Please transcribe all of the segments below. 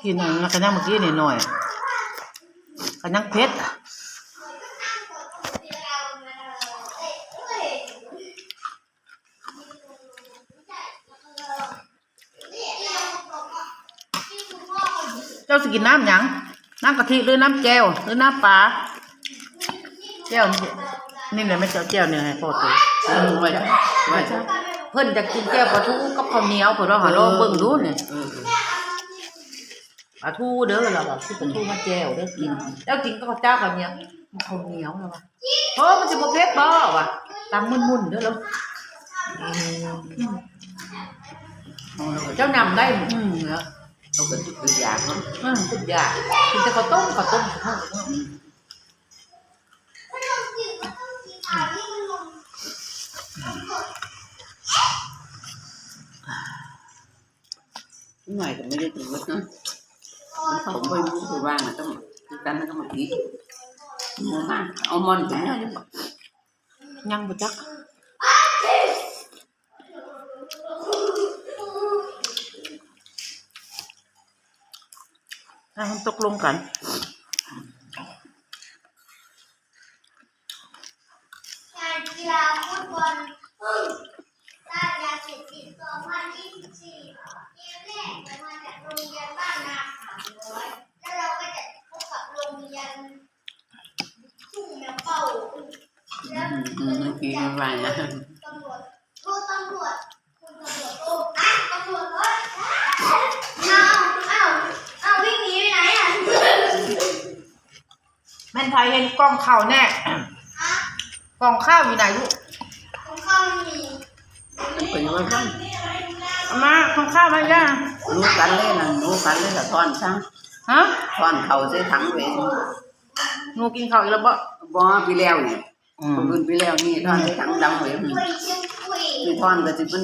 กินอะไรกันยังเมื่อกี้นี่หน่อยกันยังเพชรเจ้าสกินน้ำหยังน้ำกะทิหรือน้ำแจ่วหรือน้ำปลาแจ่วนี่เลยไม่เจ้าแจ่วเนี่ยให้พ่อตัวไว้เพิ่นจะกินแจ่วปลาทูกับข้าวเหนียวเพิ่นว่าหาลองเบิ่งดูเนี่ยปลาทูเด้อเราแบบที่ปลาทูมาแจ่วเด้อกินแล้วกินก็ข้าวเจ้ากับเหนียวข้าวเหนียวนะวะเพราะมันจะบ่เผ็ดบ่วะตำมุนๆเด้อแล้วเจ้านำได้เนาะเขาเป็นทุกอย่างเนาะทุกอย่างกินแต่ข้าวต้มหน่อยก็ไม่ได้ถึงว่าผมไปรู้สึกว่ามันต้องคือกันมันต้องมาดีมากเอามันถึงเนี่ยยังบ่จักตกลงกันการกีฬาฟุตบอลต้านยาเสพติด2024เกมแรกจะมาจากโรงเรียนบ้านนาขามน้อยแล้วเราก็จะพบกับโรงเรียนทุ่งแมวเป่าแล้วกินไปนะตำรวจคุณตำรวจโอ้ตำรวจรถเอาวิ่งหนีไปไหนอ่ะแม่นไทยเห็นกล้องข้าวแน่กล้องข้าวอยู่ไหนลูกของข้าวมีเป็นว่าบ้างมากล้องข้าวมาย่ารู้กันเลยนะรู้กันเลยแต่ทอนซะฮะทอนเขาใช้ถังเวทงูกินข้าวอีกแล้วบ่ไปแล้วเนี่ยคนอื่นไปแล้วนี่ทอนใช้ถังดำเวทนี่ทอนก็จะเป็น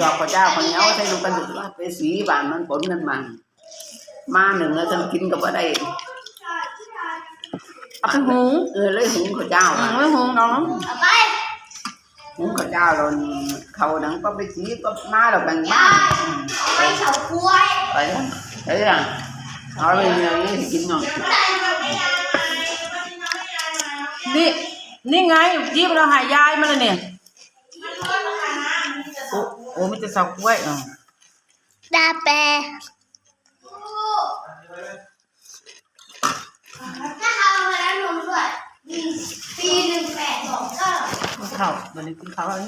จอกพระเจ้าคนเนี้ยใช้ลูกกันว่าไปสีบานมันผลกันมาหนึ่งแล้วจะกินกับอะไรเอาไปหุงเลยหุงข้าวเจ้าไม่หุงน้องไปหุงข้าวเจ้าเราเขาหนังก็ไปสีก็มาเราแบ่งบ้านไปเฉาก้วยไปแล้วใช่ไหมเอาไปอย่างนี้กินหน่อยนี่ไงจีบเราหายยายมาเลยเนี่ยโอ้ไม่จะเสากล้วยดาแปถ้าเขามาแล้วนมด้วยปี1829ข้าววันนี้กินข้าวอะไร